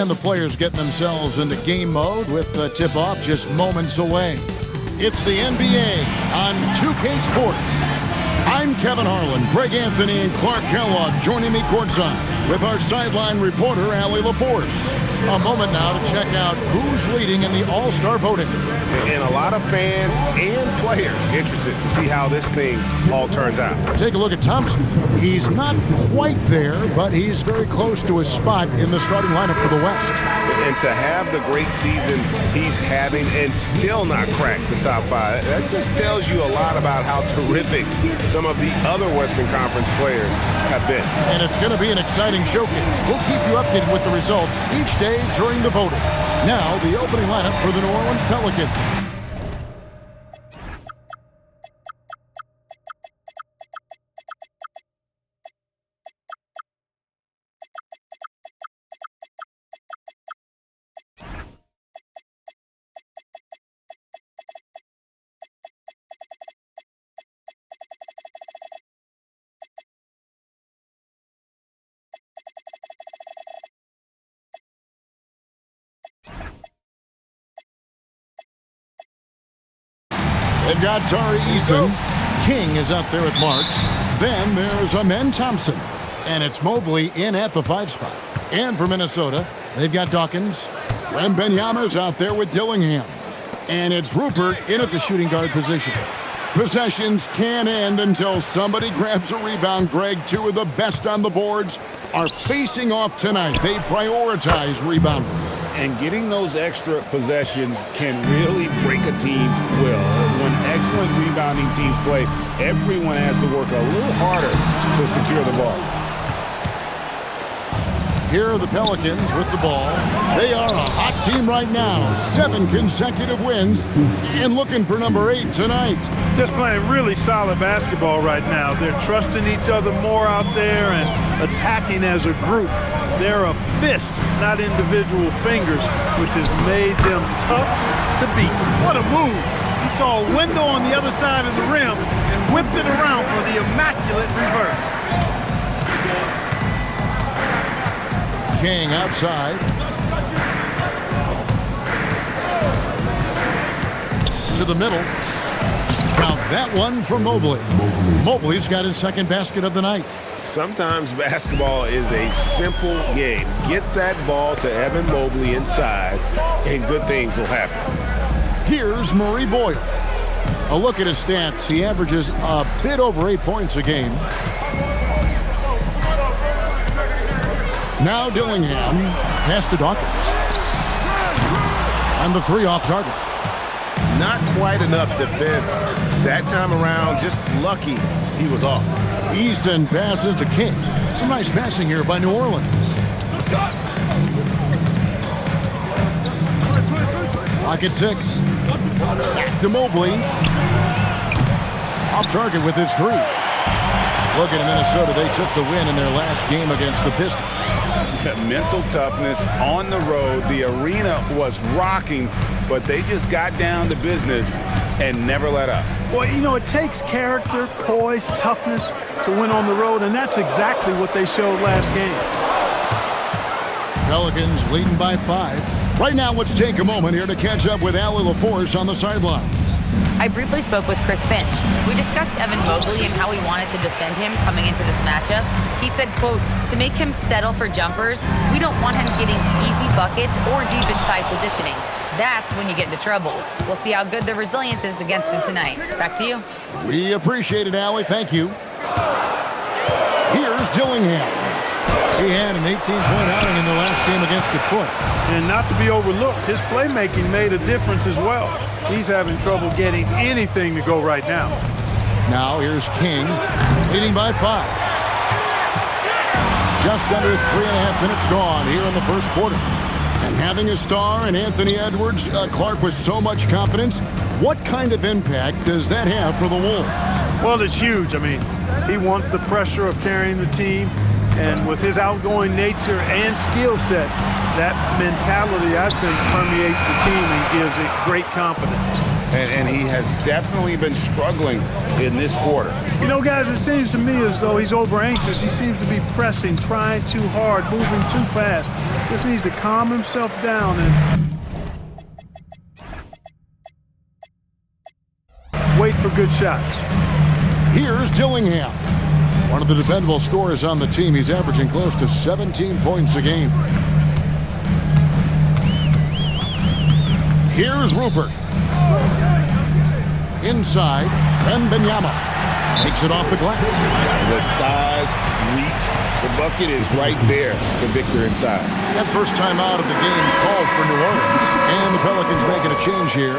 And the players getting themselves into game mode with the tip-off just moments away. It's the NBA on 2K Sports. I'm Kevin Harlan, Greg Anthony, and Clark Kellogg joining me courtside with our sideline reporter, Allie LaForce. A moment now to check out who's leading in the All-Star voting. And a lot of fans and players interested to see how this thing all turns out. Take a look at Thompson. He's not quite there, but he's very close to his spot in the starting lineup for the West. And to have the great season he's having and still not crack the top five, that just tells you a lot about how terrific some of the other Western Conference players have been. And it's going to be an exciting showcase. We'll keep you updated with the results each day during the voting. Now, the opening lineup for the New Orleans Pelicans. They've got Tari Eason. King is out there at marks. Then there's Amen Thompson. And it's Mobley in at the 5 spot. And for Minnesota, they've got Dawkins. Wembanyama's out there with Dillingham. And it's Rupert in at the shooting guard position. Possessions can't end until somebody grabs a rebound, Greg. Two of the best on the boards are facing off tonight. They prioritize rebounders. And getting those extra possessions can really break a team's will. When excellent rebounding teams play, everyone has to work a little harder to secure the ball. Here are the Pelicans with the ball. They are a hot team right now. 7 consecutive wins and looking for number 8 tonight. Just playing really solid basketball right now. They're trusting each other more out there and attacking as a group. They're a fist, not individual fingers, which has made them tough to beat. What a move. He saw a window on the other side of the rim and whipped it around for the immaculate reverse. King outside. To the middle. Count that one for Mobley. Mobley's got his second basket of the night. Sometimes basketball is a simple game. Get that ball to Evan Mobley inside, and good things will happen. Here's Murray Boyle. A look at his stats. He averages a bit over 8 points a game. Now Dillingham. Pass to Dawkins. And the 3 off target. Not quite enough defense that time around. Just lucky he was off. Easton passes to King. Some nice passing here by New Orleans. Lock at 6. Back to Mobley. Off target with his 3. Looking at Minnesota, they took the win in their last game against the Pistons. Mental toughness on the road. The arena was rocking, but they just got down to business and never let up. Well, you know, it takes character, poise, toughness to win on the road, and that's exactly what they showed last game. Pelicans leading by 5. Right now, let's take a moment here to catch up with Allie LaForce on the sidelines. I briefly spoke with Chris Finch. We discussed Evan Mobley and how we wanted to defend him coming into this matchup. He said, quote, to make him settle for jumpers, we don't want him getting easy buckets or deep inside positioning. That's when you get into trouble. We'll see how good the resilience is against him tonight. Back to you. We appreciate it, Allie. Thank you. Here's Dillingham. He had an 18-point outing in the last game against Detroit. And not to be overlooked, his playmaking made a difference as well. He's having trouble getting anything to go right now. Now here's King, leading by 5. Just under 3.5 minutes gone here in the first quarter. And having a star in Anthony Edwards, Clark, with so much confidence, what kind of impact does that have for the Wolves? Well, it's huge. I mean, he wants the pressure of carrying the team. And with his outgoing nature and skill set, that mentality, I think, permeates the team and gives it great confidence. And he has definitely been struggling in this quarter. You know, guys, it seems to me as though he's over anxious. He seems to be pressing, trying too hard, moving too fast. Just needs to calm himself down and wait for good shots. Here's Dillingham. One of the dependable scorers on the team. He's averaging close to 17 points a game. Here's Rupert. Inside, Wembanyama takes it off the glass. The size, reach, the bucket is right there for Victor inside. That first time out of the game called for New Orleans. And the Pelicans making a change here.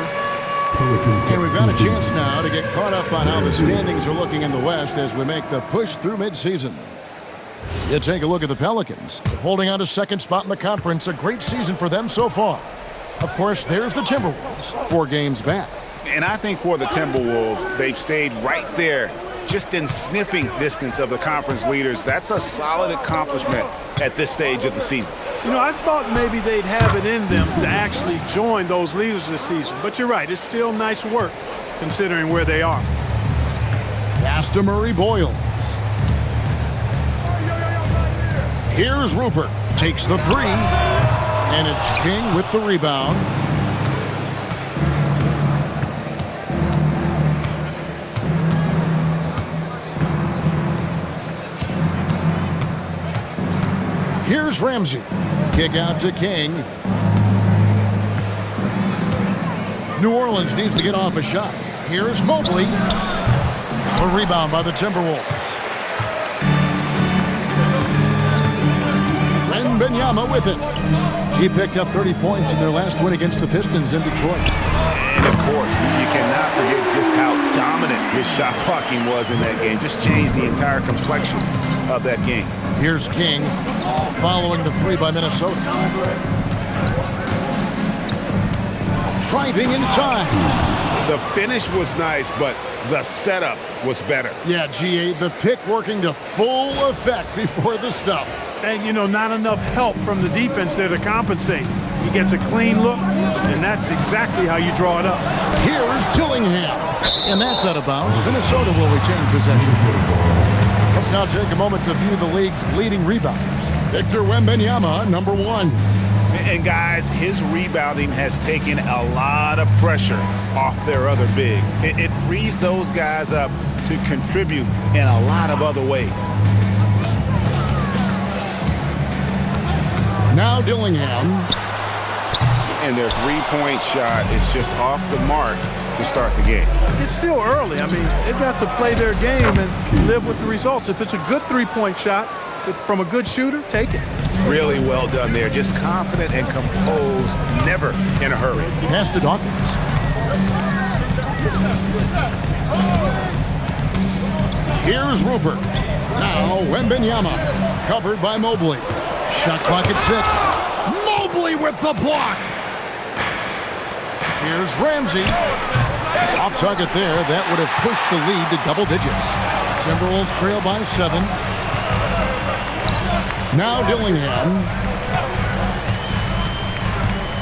And we've got a chance now to get caught up on how the standings are looking in the West as we make the push through midseason. You take a look at the Pelicans, holding on to second spot in the conference. A great season for them so far. Of course, there's the Timberwolves, 4 games back. And I think for the Timberwolves, they've stayed right there, just in sniffing distance of the conference leaders. That's a solid accomplishment at this stage of the season. You know, I thought maybe they'd have it in them to actually join those leaders this season. But you're right, it's still nice work considering where they are. Pass to Murray Boyle. Here's Rupert. Takes the 3. And it's King with the rebound. Here's Ramsey. Kick out to King. New Orleans needs to get off a shot. Here's Mobley. A rebound by the Timberwolves. Wembanyama with it. He picked up 30 points in their last win against the Pistons in Detroit. And of course, you cannot forget just how dominant his shot blocking was in that game. Just changed the entire complexion of that game. Here's King following the 3 by Minnesota. Driving inside. The finish was nice, but the setup was better. Yeah, GA, the pick working to full effect before the stuff. And, you know, not enough help from the defense there to compensate. He gets a clean look, and that's exactly how you draw it up. Here's Dillingham. And that's out of bounds. Minnesota will retain possession. Let's now take a moment to view the league's leading rebounders. Victor Wembanyama, number 1. And guys, his rebounding has taken a lot of pressure off their other bigs. It frees those guys up to contribute in a lot of other ways. Now Dillingham. And their 3-point shot is just off the mark to start the game. It's still early. I mean, they've got to play their game and live with the results. If it's a good 3-point shot from a good shooter, take it. Really well done there. Just confident and composed, never in a hurry. Pass to Dawkins. Here's Rupert. Now Wembanyama, covered by Mobley. Shot clock at 6. Mobley with the block. Here's Ramsey. Off target there. That would have pushed the lead to double digits. Timberwolves trail by 7. Now Dillingham.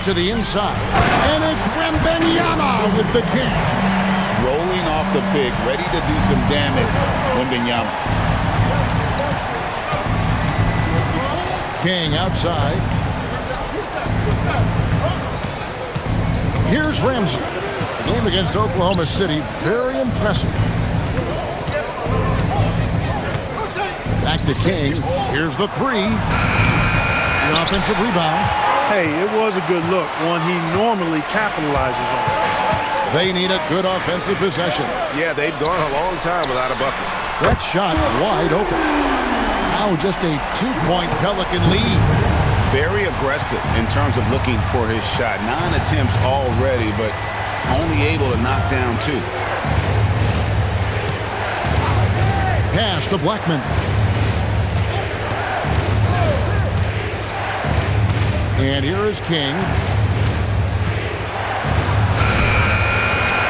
To the inside. And it's Wembanyama with the jam. Rolling off the pick, ready to do some damage. Wembanyama. King outside. Here's Ramsey. The game against Oklahoma City, very impressive. Back to King. Here's the 3. The offensive rebound. Hey, it was a good look, one he normally capitalizes on. They need a good offensive possession. Yeah, they've gone a long time without a bucket. That shot wide open. Now just a 2-point Pelican lead. Very aggressive in terms of looking for his shot. 9 attempts already, but only able to knock down 2. Pass to Blackman. And here is King.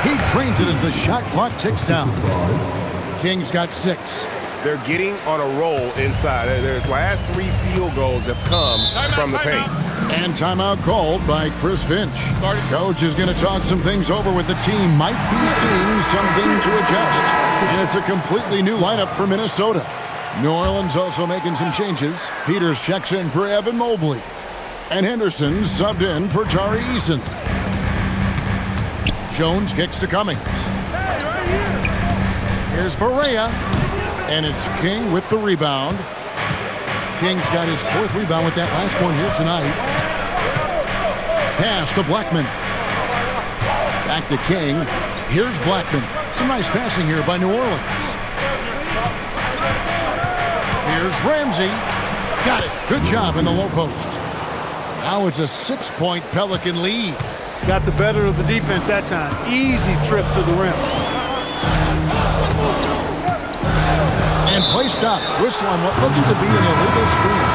He trains it as the shot clock ticks down. King's got 6. They're getting on a roll inside. Their last 3 field goals have come from the paint. And timeout called by Chris Finch. Coach is going to talk some things over with the team. Might be seeing something to adjust. And it's a completely new lineup for Minnesota. New Orleans also making some changes. Peters checks in for Evan Mobley. And Henderson subbed in for Tari Eason. Jones kicks to Cummings. Here's Barea. And it's King with the rebound. King's got his 4th rebound with that last one here tonight. Pass to Blackman. Back to King. Here's Blackman. Some nice passing here by New Orleans. Here's Ramsey. Got it. Good job in the low post. Now it's a 6-point Pelican lead. Got the better of the defense that time. Easy trip to the rim. And play stops. Whistle on what looks to be an illegal screen.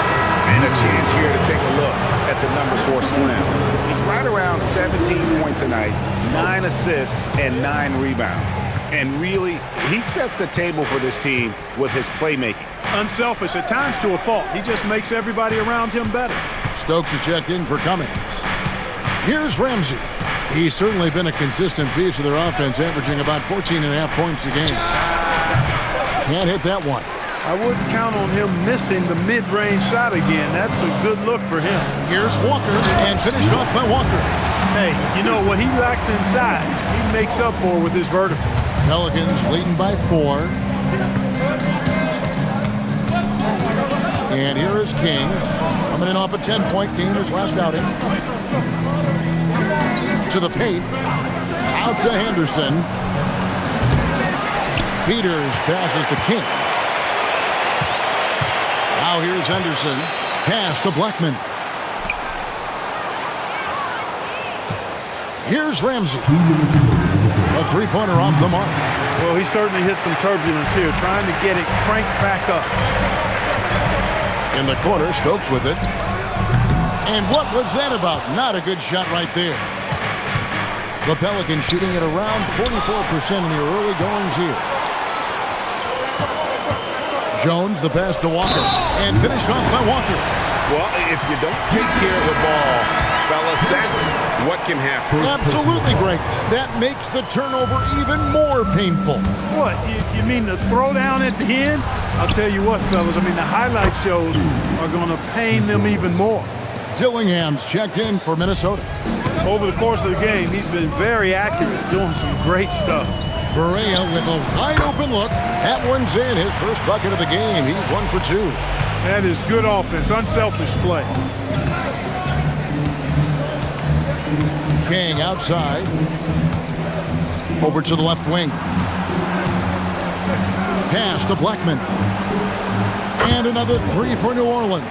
And a chance here to take a look at the numbers for Slim. He's right around 17 points tonight, 9 assists, and 9 rebounds. And really, he sets the table for this team with his playmaking. Unselfish at times to a fault. He just makes everybody around him better. Stokes is checked in for Cummings. Here's Ramsey. He's certainly been a consistent piece of their offense, averaging about 14.5 points a game. Can't hit that one. I wouldn't count on him missing the mid-range shot again. That's a good look for him. Here's Walker, and finished off by Walker. Hey, you know what he lacks inside, he makes up for with his vertical. Pelicans leading by 4. And here is King, coming in off a 10-point game his last outing. To the paint, out to Henderson. Peters passes to King. Now here's Henderson. Pass to Blackman. Here's Ramsey. A 3-pointer off the mark. Well, he certainly hit some turbulence here, trying to get it cranked back up. In the corner, Stokes with it. And what was that about? Not a good shot right there. The Pelicans shooting at around 44% in the early goings here. Jones, the pass to Walker, and finished off by Walker. Well, if you don't take care of the ball, fellas, that's what can happen. Absolutely, Greg. That makes the turnover even more painful. What, you mean the throwdown at the end? I'll tell you what, fellas, I mean, the highlight shows are going to pain them even more. Dillingham's checked in for Minnesota. Over the course of the game, he's been very accurate, doing some great stuff. Barea with a wide-open look. That one's in. His first bucket of the game. He's 1 for 2. That is good offense, unselfish play. King outside. Over to the left wing. Pass to Blackman. And another 3 for New Orleans.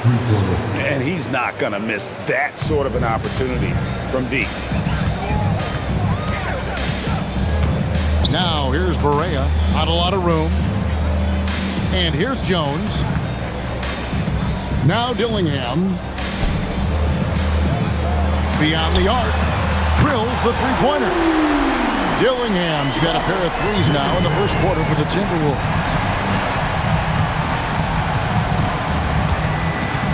And he's not going to miss that sort of an opportunity from deep. Now here's Barea. Not a lot of room. And here's Jones. Now Dillingham. Beyond the arc. Drills the 3-pointer. Dillingham's got a pair of threes now in the first quarter for the Timberwolves.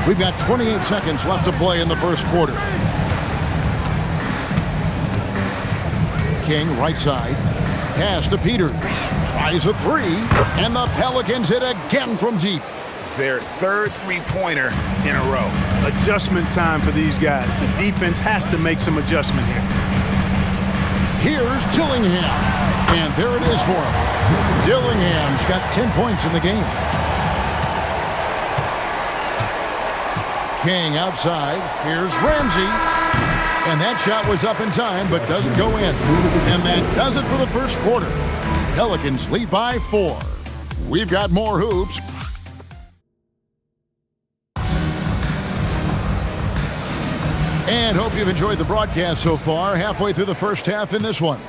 We've got 28 seconds left to play in the first quarter. King right side. Pass to Peters. Tries a 3. And the Pelicans hit again from deep. Their 3rd 3-pointer in a row. Adjustment time for these guys. The defense has to make some adjustment here. Here's Dillingham. And there it is for him. Dillingham's got 10 points in the game. King outside. Here's Ramsey. And that shot was up in time, but doesn't go in. And that does it for the first quarter. Pelicans lead by 4. We've got more hoops. And hope you've enjoyed the broadcast so far. Halfway through the first half in this one.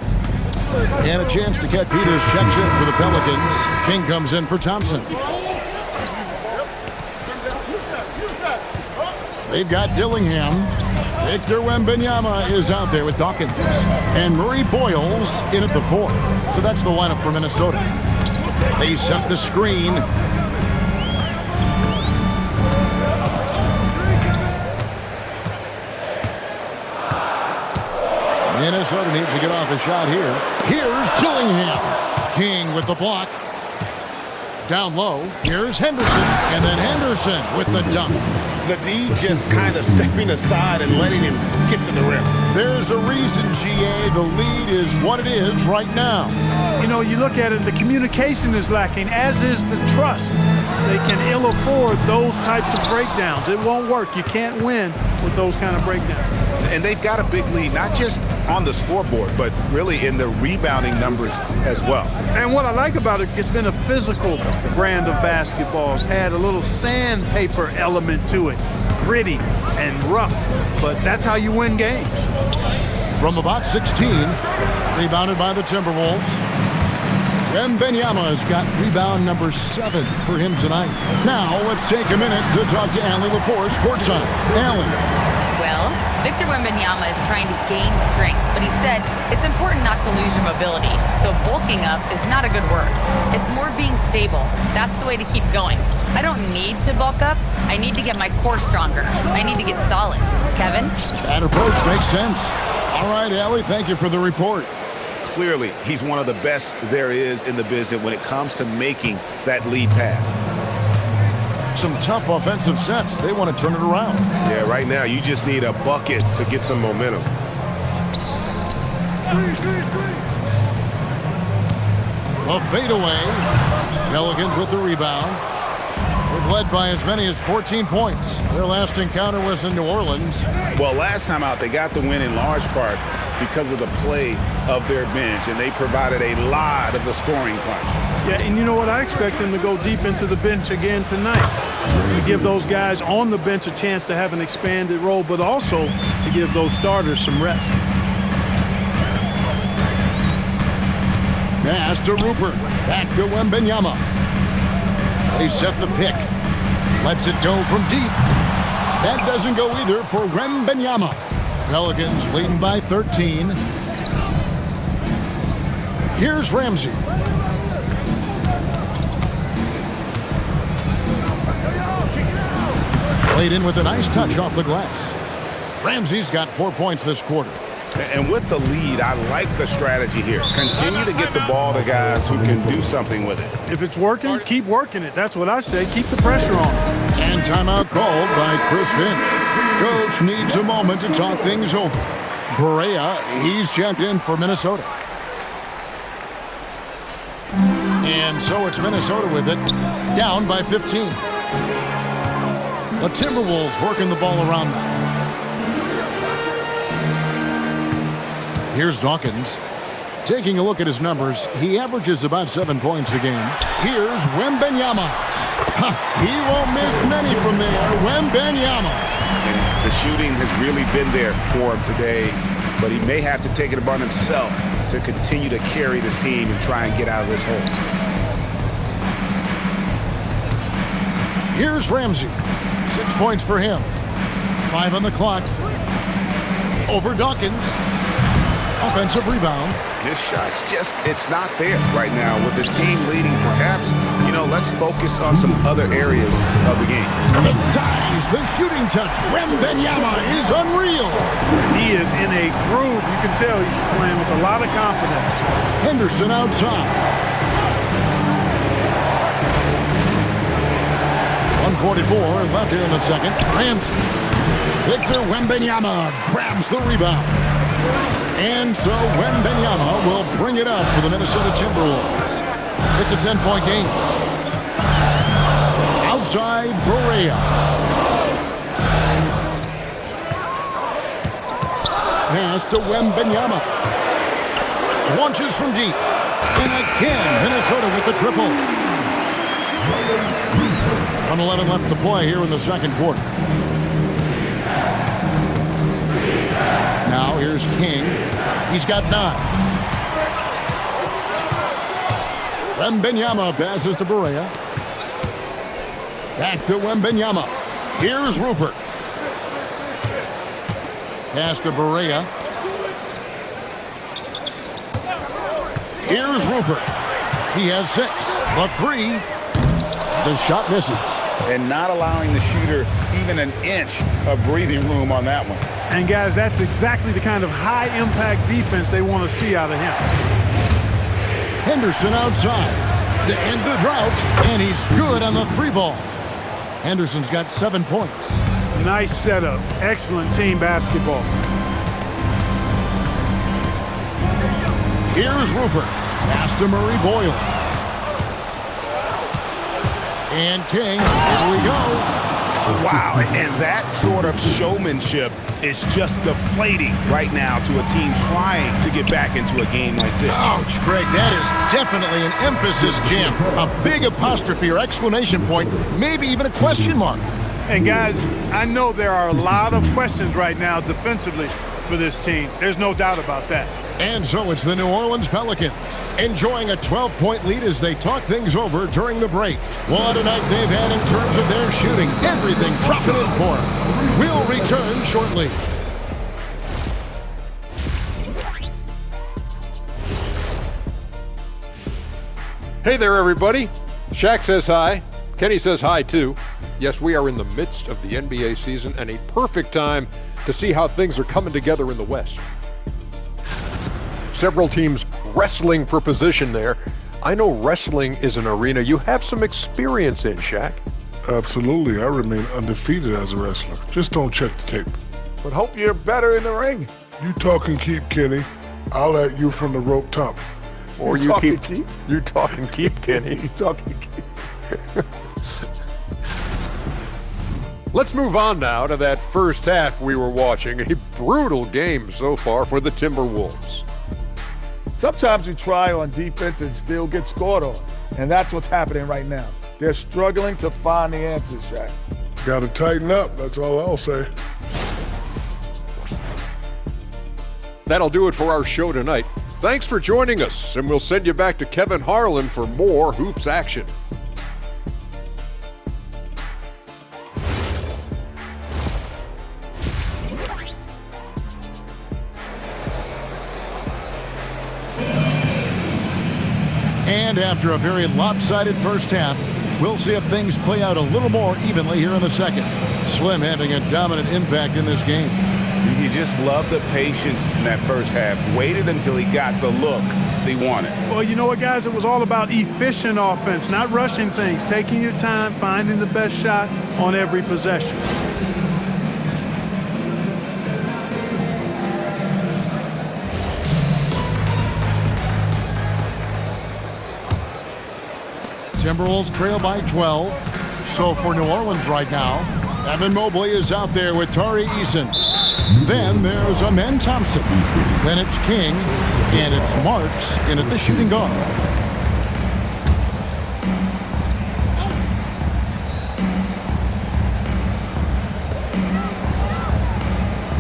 And a chance to catch Peters checks in for the Pelicans. King comes in for Thompson. They've got Dillingham. Victor Wembanyama is out there with Dawkins. And Murray Boyles in at the 4. So that's the lineup for Minnesota. They set the screen. Minnesota needs to get off a shot here. Here's Dillingham. King with the block. Down low. Here's Henderson. And then Henderson with the dunk. The D just kind of stepping aside and letting him get to the rim. There's a reason, GA, the lead is what it is right now. You know, you look at it, the communication is lacking, as is the trust. They can ill afford those types of breakdowns. It won't work. You can't win with those kind of breakdowns. And they've got a big lead, not just on the scoreboard, but really in the rebounding numbers as well. And what I like about it, it's been a physical brand of basketball. It's had a little sandpaper element to it, gritty and rough, but that's how you win games. From about 16, rebounded by the Timberwolves. Wembanyama has got rebound number 7 for him tonight. Now let's take a minute to talk to Allie LaForce courtside. Allie. Well, Victor Wembanyama is trying to gain strength, but he said it's important not to lose your mobility. So bulking up is not a good word. It's more being stable. That's the way to keep going. I don't need to bulk up. I need to get my core stronger. I need to get solid. Kevin? That approach makes sense. All right, Allie, thank you for the report. Clearly, he's one of the best there is in the business when it comes to making that lead pass. Some tough offensive sets. They want to turn it around. Yeah, right now you just need a bucket to get some momentum. A fadeaway. Pelicans with the rebound. They've led by as many as 14 points. Their last encounter was in New Orleans. Well, last time out, they got the win in large part because of the play of their bench, and they provided a lot of the scoring punch. Yeah, and you know what? I expect them to go deep into the bench again tonight, to give those guys on the bench a chance to have an expanded role, but also to give those starters some rest. Pass to Rupert. Back to Wembanyama. They set the pick. Lets it go from deep. That doesn't go either for Wembanyama. Pelicans leading by 13. Here's Ramsey. Played in with a nice touch off the glass. Ramsey's got 4 points this quarter. And with the lead, I like the strategy here. Continue to get the ball to guys who can do something with it. If it's working, keep working it. That's what I say. Keep the pressure on. And timeout called by Chris Finch. Coach needs a moment to talk things over. Barea, he's checked in for Minnesota. And so it's Minnesota with it, down by 15. The Timberwolves working the ball around now. Here's Dawkins. Taking a look at his numbers, he averages about 7 points a game. Here's Wembanyama. He won't miss many from there. Wembanyama. And the shooting has really been there for him today, but he may have to take it upon himself to continue to carry this team and try and get out of this hole. Here's Ramsey. 6 points for him. 5 on the clock. Over Dawkins. Offensive rebound. His shot's just, it's not there right now with his team leading. Perhaps, let's focus on some other areas of the game. The size, the shooting touch. Wembanyama is unreal. He is in a groove. You can tell he's playing with a lot of confidence. Henderson outside. 1:44 left here in the second. Ramsey. Victor Wembanyama grabs the rebound. And so Wembanyama will bring it up for the Minnesota Timberwolves. It's a 10-point game. Outside Barea. Pass to Wembanyama. Launches from deep. And again, Minnesota with the triple. 1:11 left to play here in the second quarter. Now here's King. He's got 9. Wembanyama passes to Barea. Back to Wembanyama. Here's Rupert. Pass to Barea. Here's Rupert. He has 6. The 3. The shot misses. And not allowing the shooter even an inch of breathing room on that one. And guys, that's exactly the kind of high-impact defense they want to see out of him. Henderson outside to end the drought, and he's good on the 3 ball. Henderson's got 7 points. Nice setup. Excellent team basketball. Here's Rupert. Pass to Murray Boyle. And King. Here we go. Wow, and that sort of showmanship is just deflating right now to a team trying to get back into a game like this. Ouch, Greg, that is definitely an emphasis jam. A big apostrophe or exclamation point, maybe even a question mark. And guys, I know there are a lot of questions right now defensively for this team. There's no doubt about that. And so it's the New Orleans Pelicans enjoying a 12-point lead as they talk things over during the break. What a night they've had in terms of their shooting. Everything dropping in for them. We'll return shortly. Hey there, everybody. Shaq says hi. Kenny says hi, too. Yes, we are in the midst of the NBA season and a perfect time to see how things are coming together in the West. Several teams wrestling for position there. I know wrestling is an arena you have some experience in, Shaq. Absolutely. I remain undefeated as a wrestler. Just don't check the tape. But hope you're better in the ring. You talk and keep, Kenny. I'll at you from the rope top. Or you talk keep, and keep? You talk and keep, Kenny. You talk and keep. Let's move on now to that first half we were watching. A brutal game so far for the Timberwolves. Sometimes you try on defense and still get scored on. And that's what's happening right now. They're struggling to find the answers, Shaq. Got to tighten up. That's all I'll say. That'll do it for our show tonight. Thanks for joining us, and we'll send you back to Kevin Harlan for more hoops action. And after a very lopsided first half, we'll see if things play out a little more evenly here in the second. Slim having a dominant impact in this game. You just love the patience in that first half. Waited until he got the look they wanted. Well, you know what, guys? It was all about efficient offense, not rushing things, taking your time, finding the best shot on every possession. Timberwolves trail by 12. So for New Orleans right now, Evan Mobley is out there with Tari Eason. Then there's Amen Thompson. Then it's King, and it's Marks in at the shooting guard.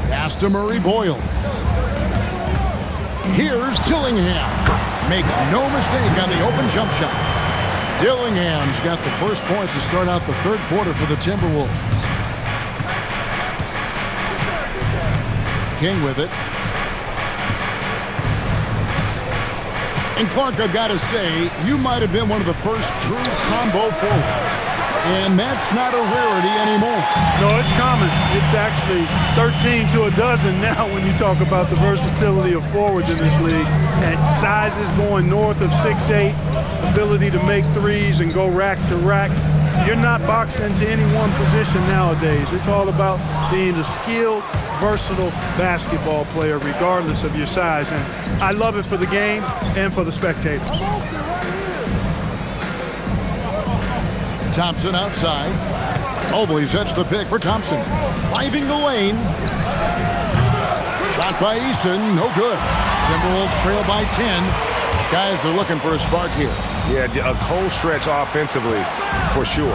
Pass to Murray Boyle. Here's Dillingham. Makes no mistake on the open jump shot. Dillingham's got the first points to start out the third quarter for the Timberwolves. King with it. And Clark, I've got to say, you might have been one of the first true combo forwards. And that's not a rarity anymore. No, it's common. It's actually 13 to a dozen now when you talk about the versatility of forwards in this league. And sizes going north of 6'8", ability to make threes and go rack to rack. You're not boxed into any one position nowadays. It's all about being a skilled, versatile basketball player regardless of your size. And I love it for the game and for the spectators. Thompson outside. Mobley sets the pick for Thompson. Driving the lane. Shot by Eason, no good. Timberwolves trail by 10. Guys are looking for a spark here. Yeah, a cold stretch offensively for sure.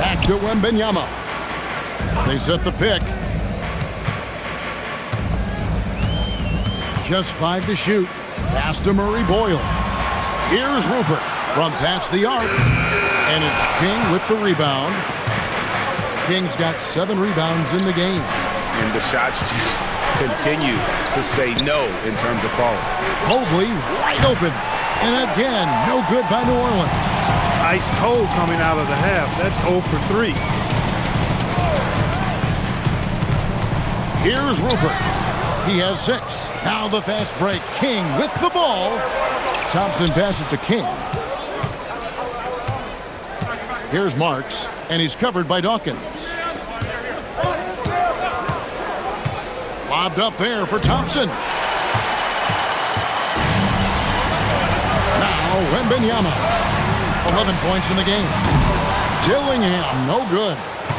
Back to Wembanyama. They set the pick. Just 5 to shoot. Pass to Murray Boyle. Here's Rupert from past the arc. And it's King with the rebound. King's got 7 rebounds in the game. And the shots just continue to say no in terms of falling. Mobley wide open. And again, no good by New Orleans. Ice cold coming out of the half. That's 0 for 3. Here's Rupert. He has 6. Now the fast break. King with the ball. Thompson passes to King. Here's Marks, and he's covered by Dawkins. Lobbed up there for Thompson. Now, Wembanyama. 11 points in the game. Dillingham, no good.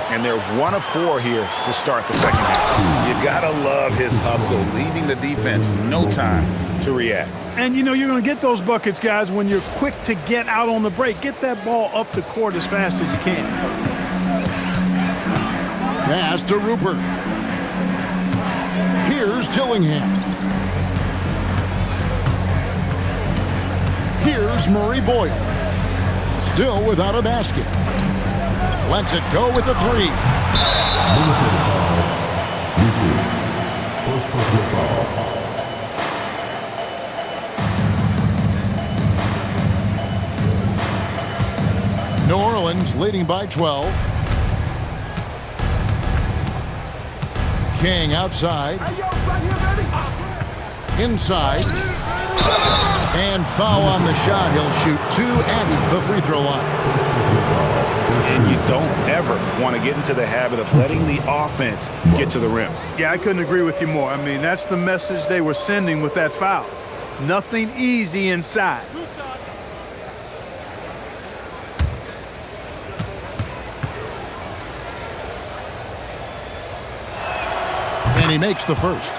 And they're 1 of 4 here to start the second half. You gotta love his hustle, leaving the defense no time to react. And, you know, you're going to get those buckets, guys, when you're quick to get out on the break. Get that ball up the court as fast as you can. Pass to Rupert. Here's Dillingham. Here's Murray Boyle. Still without a basket. Lets it go with a 3. New Orleans leading by 12. King outside. Inside. And foul on the shot. He'll shoot 2 at the free throw line. And you don't ever want to get into the habit of letting the offense get to the rim. Yeah, I couldn't agree with you more. I mean, that's the message they were sending with that foul. Nothing easy inside. And he makes the first.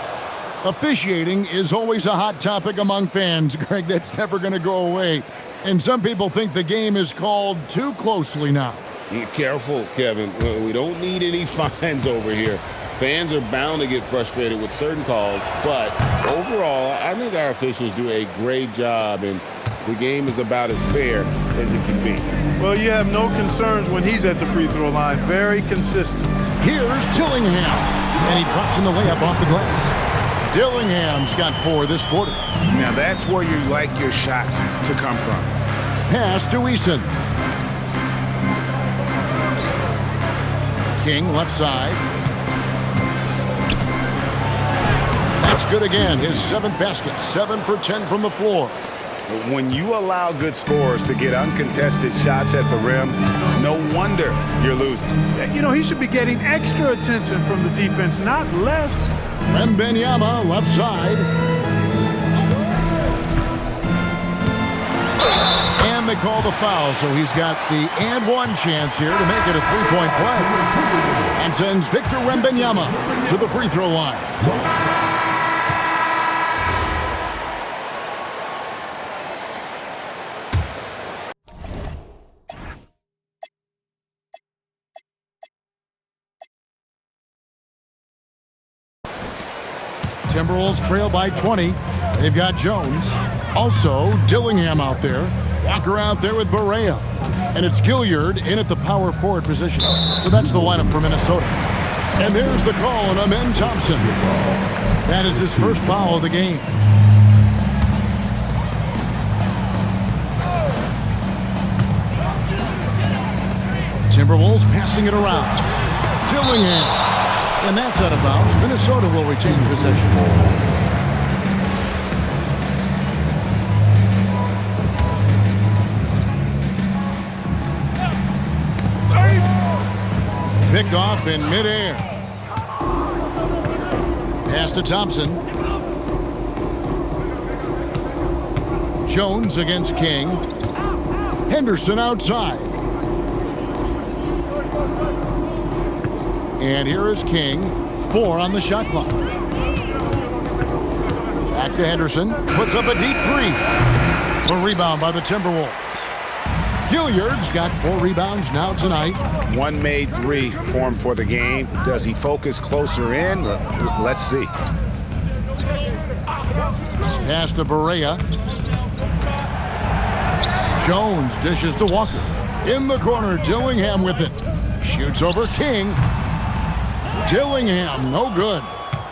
Officiating is always a hot topic among fans, Greg. That's never going to go away. And some people think the game is called too closely now. Be careful, Kevin. We don't need any fines over here. Fans are bound to get frustrated with certain calls, but overall, I think our officials do a great job, and the game is about as fair as it can be. Well, you have no concerns when he's at the free throw line. Very consistent. Here's Dillingham, and he drops in the layup off the glass. Dillingham's got 4 this quarter. Now that's where you like your shots to come from. Pass to Eason. King left side. That's good again. His 7th basket. 7 for 10 from the floor. When you allow good scorers to get uncontested shots at the rim, no wonder you're losing. You know, he should be getting extra attention from the defense, not less. Wembanyama left side. And they call the foul, so he's got the and one chance here to make it a 3-point play. And sends Victor Wembanyama to the free throw line. Timberwolves trail by 20. They've got Jones. Also, Dillingham out there. Walker out there with Barea. And it's Gilliard in at the power forward position. So that's the lineup for Minnesota. And there's the call on Amen Thompson. That is his first foul of the game. Timberwolves passing it around. Dillingham. And that's out of bounds. Minnesota will retain possession. Picked off in midair. Pass to Thompson. Jones against King. Henderson outside. And here is King. 4 on the shot clock. Back to Henderson. Puts up a deep 3. A rebound by the Timberwolves. Gilliard's got 4 rebounds now tonight. 1 made 3 for him for the game. Does he focus closer in? Let's see. Pass to Barea. Jones dishes to Walker. In the corner, Dillingham with it. Shoots over King. Dillingham, no good.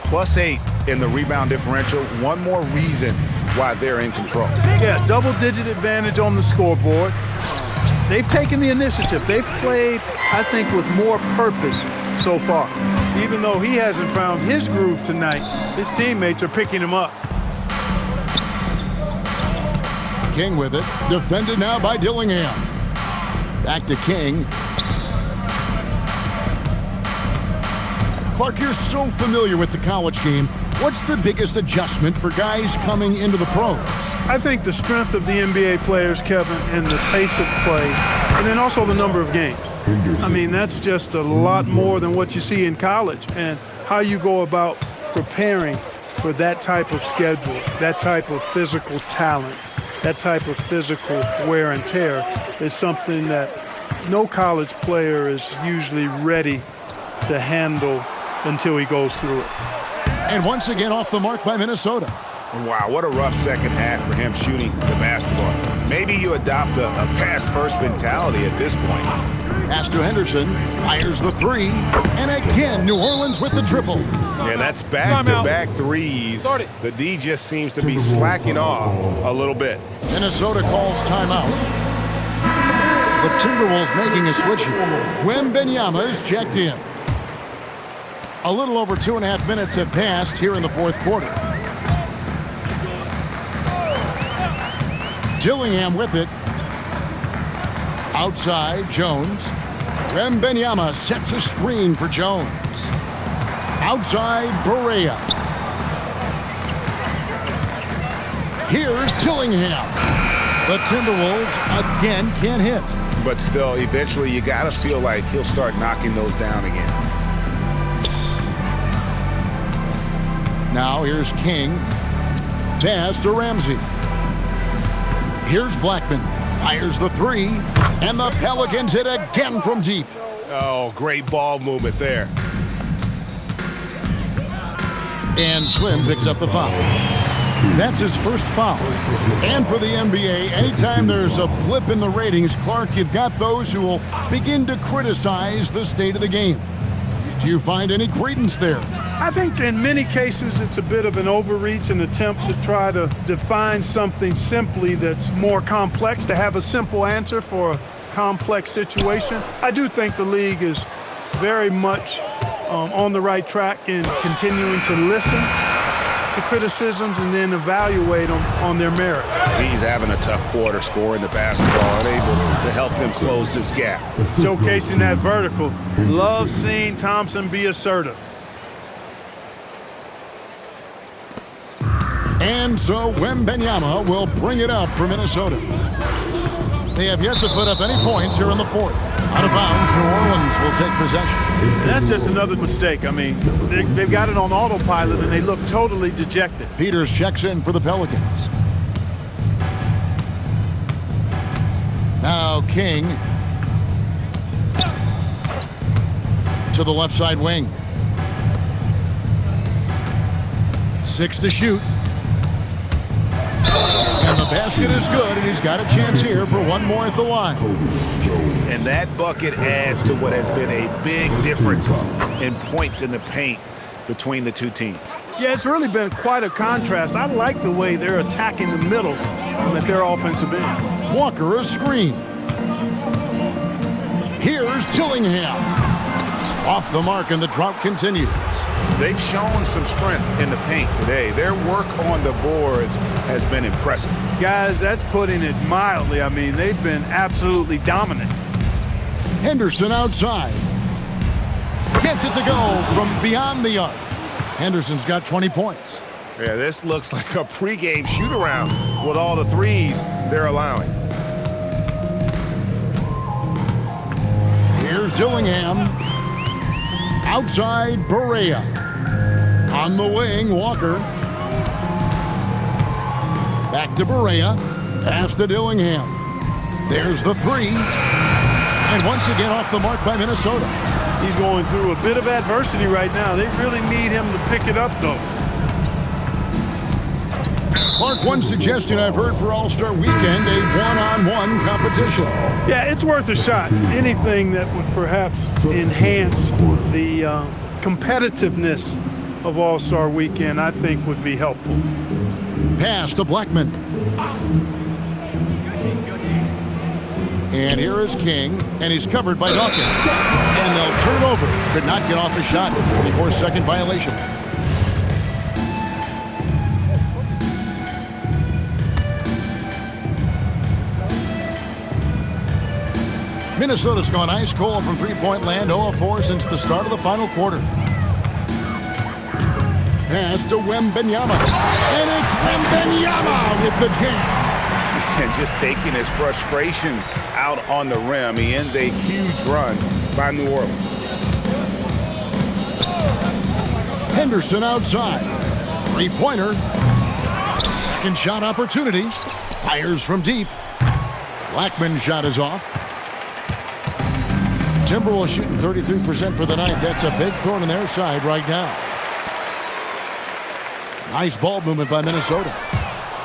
+8 in the rebound differential. One more reason why they're in control. Yeah, double-digit advantage on the scoreboard. They've taken the initiative. They've played, I think, with more purpose so far. Even though he hasn't found his groove tonight, his teammates are picking him up. King with it. Defended now by Dillingham. Back to King. Clark, you're so familiar with the college game. What's the biggest adjustment for guys coming into the pros? I think the strength of the NBA players, Kevin, and the pace of play, and then also the number of games. I mean, that's just a lot more than what you see in college, and how you go about preparing for that type of schedule, that type of physical talent, that type of physical wear and tear is something that no college player is usually ready to handle until he goes through it. And once again off the mark by Minnesota. Wow, what a rough second half for him shooting the basketball. Maybe you adopt a pass-first mentality at this point. Pass to Henderson, fires the three, and again New Orleans with the triple. Yeah, that's back-to-back threes. The D just seems to be slacking off a little bit. Minnesota calls timeout. The Timberwolves making a switch here. Wembanyama is checked in. A little over 2.5 minutes have passed here in the fourth quarter. Dillingham with it. Outside, Jones. Wembanyama sets a screen for Jones. Outside, Barea. Here's Dillingham. The Timberwolves again can't hit. But still, eventually you got to feel like he'll start knocking those down again. Now here's King. Pass to Ramsey. Here's Blackman. Fires the three. And the Pelicans hit again from deep. Oh, great ball movement there. And Slim picks up the foul. That's his first foul. And for the NBA, anytime there's a blip in the ratings, Clark, you've got those who will begin to criticize the state of the game. Do you find any credence there? I think in many cases it's a bit of an overreach, an attempt to try to define something simply that's more complex, to have a simple answer for a complex situation. I do think the league is very much on the right track in continuing to listen to criticisms and then evaluate them on their merit. He's having a tough quarter, scoring the basketball and able to help them close this gap. Showcasing that vertical. Love seeing Thompson be assertive. And so Wembanyama will bring it up for Minnesota. They have yet to put up any points here in the fourth. Out of bounds, New Orleans will take possession. And that's just another mistake. I mean, they've got it on autopilot, and they look totally dejected. Peters checks in for the Pelicans. Now King to the left side wing. 6 to shoot. And the basket is good, and he's got a chance here for one more at the line. And that bucket adds to what has been a big difference in points in the paint between the two teams. Yeah, it's really been quite a contrast. I like the way they're attacking the middle at their offensive end. Walker a screen. Here's Dillingham. Off the mark, and the drought continues. They've shown some strength in the paint today. Their work on the boards has been impressive. Guys, that's putting it mildly. I mean, they've been absolutely dominant. Henderson outside. Gets it to go from beyond the arc. Henderson's got 20 points. Yeah, this looks like a pregame shoot-around with all the threes they're allowing. Here's Dillingham. Outside, Barea. On the wing, Walker. Back to Barea. Pass to Dillingham. There's the three. And once again off the mark by Minnesota. He's going through a bit of adversity right now. They really need him to pick it up, though. Clark, one suggestion I've heard for All-Star Weekend, a one-on-one competition. Yeah, it's worth a shot. Anything that would perhaps enhance the competitiveness of All-Star Weekend, I think would be helpful. Pass to Blackman. And here is King, and he's covered by Dawkins. And they'll turn it over. Could not get off the shot. 24-second violation. Minnesota's gone ice cold from three-point land, 0 of 4 since the start of the final quarter. Pass to Wembanyama. And it's Wembanyama with the jam. And just taking his frustration out on the rim, he ends a huge run by New Orleans. Henderson outside. Three-pointer. Second shot opportunity. Fires from deep. Blackman's shot is off. Timberwolves shooting 33% for the night. That's a big thorn in their side right now. Nice ball movement by Minnesota.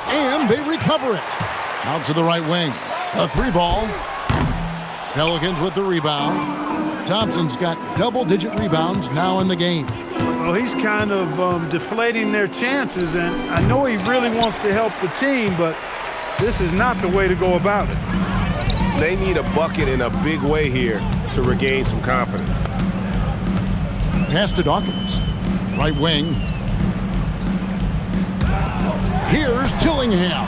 And they recover it. Out to the right wing. A three ball. Pelicans with the rebound. Thompson's got double-digit rebounds now in the game. Well, he's kind of deflating their chances, and I know he really wants to help the team, but this is not the way to go about it. They need a bucket in a big way here to regain some confidence. Pass to Dawkins. Right wing. Here's Dillingham.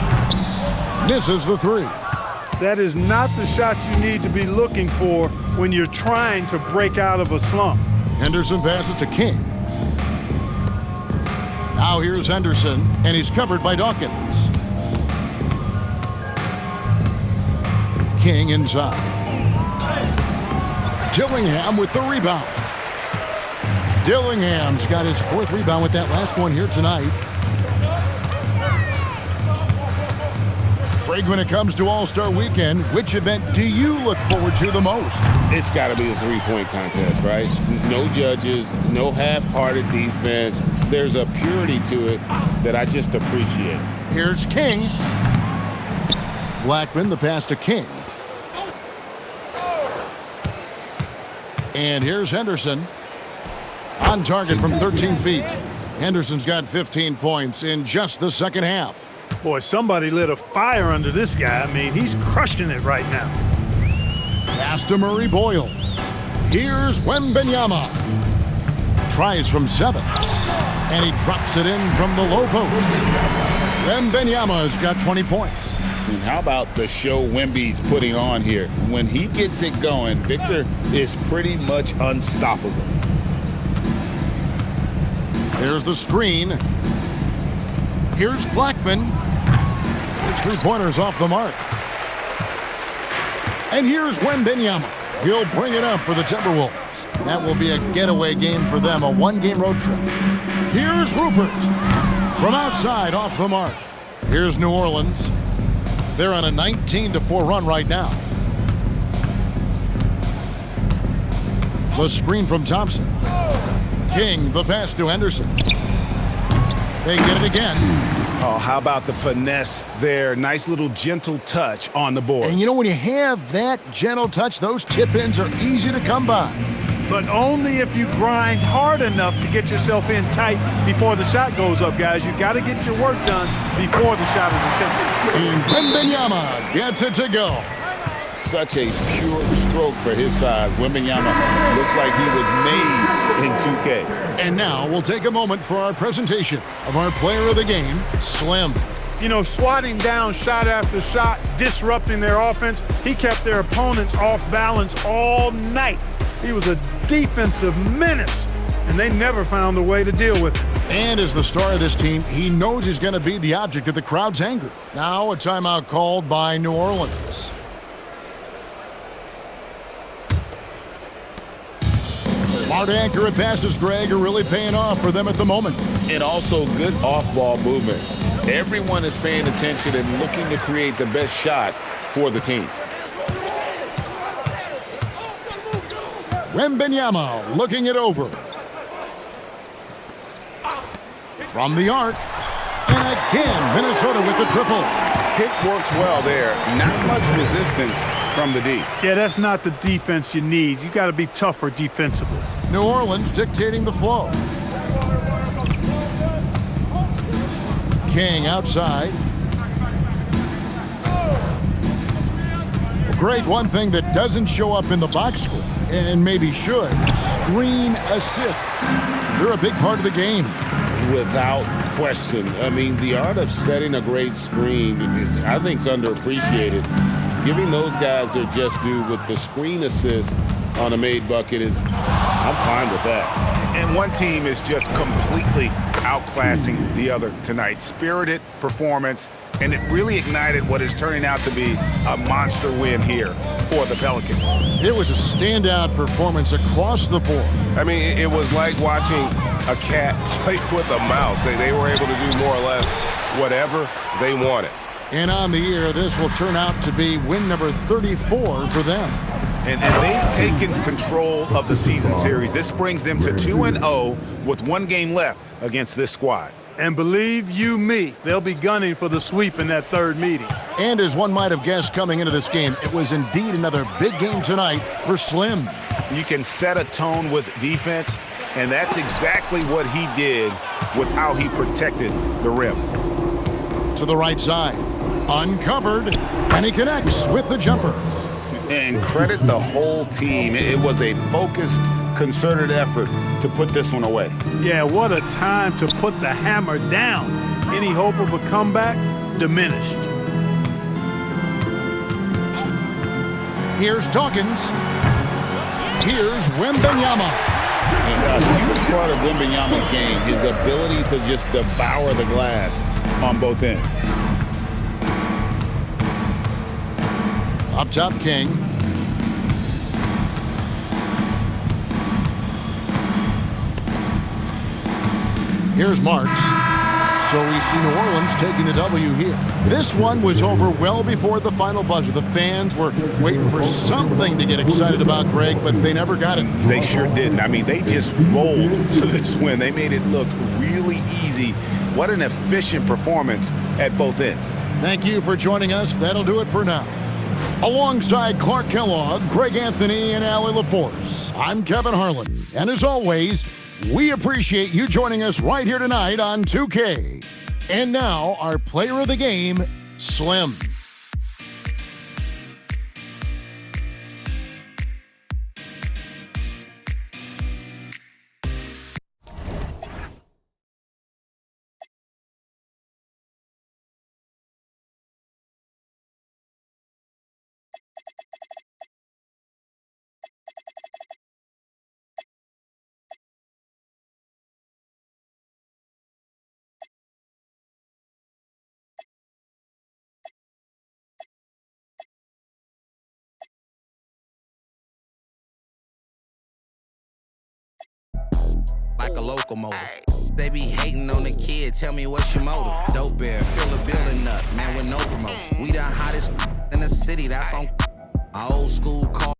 Misses the three. That is not the shot you need to be looking for when you're trying to break out of a slump. Henderson passes to King. Now here's Henderson, and he's covered by Dawkins. King inside. Dillingham with the rebound. Dillingham's got his fourth rebound with that last one here tonight. Greg, when it comes to All-Star Weekend, which event do you look forward to the most? It's got to be the three-point contest, right? No judges, no half-hearted defense. There's a purity to it that I just appreciate. Here's King. Blackman, the pass to King. And here's Henderson. On target from 13 feet. Henderson's got 15 points in just the second half. Boy, somebody lit a fire under this guy. I mean, he's crushing it right now. Pass to Murray Boyle. Here's Wembanyama. Tries from 7. And he drops it in from the low post. Wembanyama's got 20 points. And how about the show Wemby's putting on here? When he gets it going, Victor is pretty much unstoppable. There's the screen. Here's Blackman. His three-pointer's off the mark. And here's Wembanyama. He'll bring it up for the Timberwolves. That will be a getaway game for them, a one-game road trip. Here's Rupert. From outside, off the mark. Here's New Orleans. They're on a 19-4 run right now. The screen from Thompson. King, the pass to Henderson. They get it again. Oh, how about the finesse there? Nice little gentle touch on the board. And you know, when you have that gentle touch, those tip-ins are easy to come by. But only if you grind hard enough to get yourself in tight before the shot goes up, guys. You got to get your work done before the shot is attempted. And Wembanyama gets it to go. Such a pure stroke for his size. Wembanyama looks like he was made in 2K. And now we'll take a moment for our presentation of our player of the game, Slim. You know, swatting down shot after shot, disrupting their offense. He kept their opponents off balance all night. He was a defensive menace, and they never found a way to deal with it. And as the star of this team, he knows he's going to be the object of the crowd's anger. Now a timeout called by New Orleans. Smart accurate passes, Greg, are really paying off for them at the moment. And also good off-ball movement. Everyone is paying attention and looking to create the best shot for the team. Wembanyama looking it over. From the arc. And again, Minnesota with the triple. Pick works well there. Not much resistance from the D. Yeah, that's not the defense you need. You got to be tougher defensively. New Orleans dictating the flow. King outside. Great, one thing that doesn't show up in the box score, and maybe should, screen assists. They're a big part of the game. Without question. I mean, the art of setting a great screen, I think, is underappreciated. giving those guys their just due with the screen assist on a made bucket I'm fine with that. And one team is just completely outclassing the other tonight. Spirited performance, and it really ignited what is turning out to be a monster win here for the Pelicans. It was a standout performance across the board. I mean, it was like watching a cat play with a mouse. They were able to do more or less whatever they wanted. And on the year, this will turn out to be win number 34 for them. And they've taken control of the season series. This brings them to 2-0 with one game left against this squad. And believe you me, they'll be gunning for the sweep in that third meeting. And as one might have guessed coming into this game, it was indeed another big game tonight for Slim. You can set a tone with defense, and that's exactly what he did with how he protected the rim. To the right side, uncovered, and he connects with the jumper. And credit the whole team. It was a focused, concerted effort to put this one away. Yeah, what a time to put the hammer down. Any hope of a comeback diminished. Here's Dawkins. Here's Wembanyama. And a huge part of Wembanyama's game, his ability to just devour the glass on both ends. Up top, King. Here's Marks. So we see New Orleans taking the W here. This one was over well before the final buzzer. The fans were waiting for something to get excited about, Greg, but they never got it. They sure didn't. I mean, they just rolled to this win. They made it look really easy. What an efficient performance at both ends. Thank you for joining us. That'll do it for now. Alongside Clark Kellogg, Greg Anthony, and Allie LaForce, I'm Kevin Harlan. And as always, we appreciate you joining us right here tonight on 2K. And now, our player of the game, Slim. Like a locomotive. They be hating on the kid, tell me what's your motive. Dope bear, fill the building up, man with no promotion. We the hottest in the city, that's on my old school car.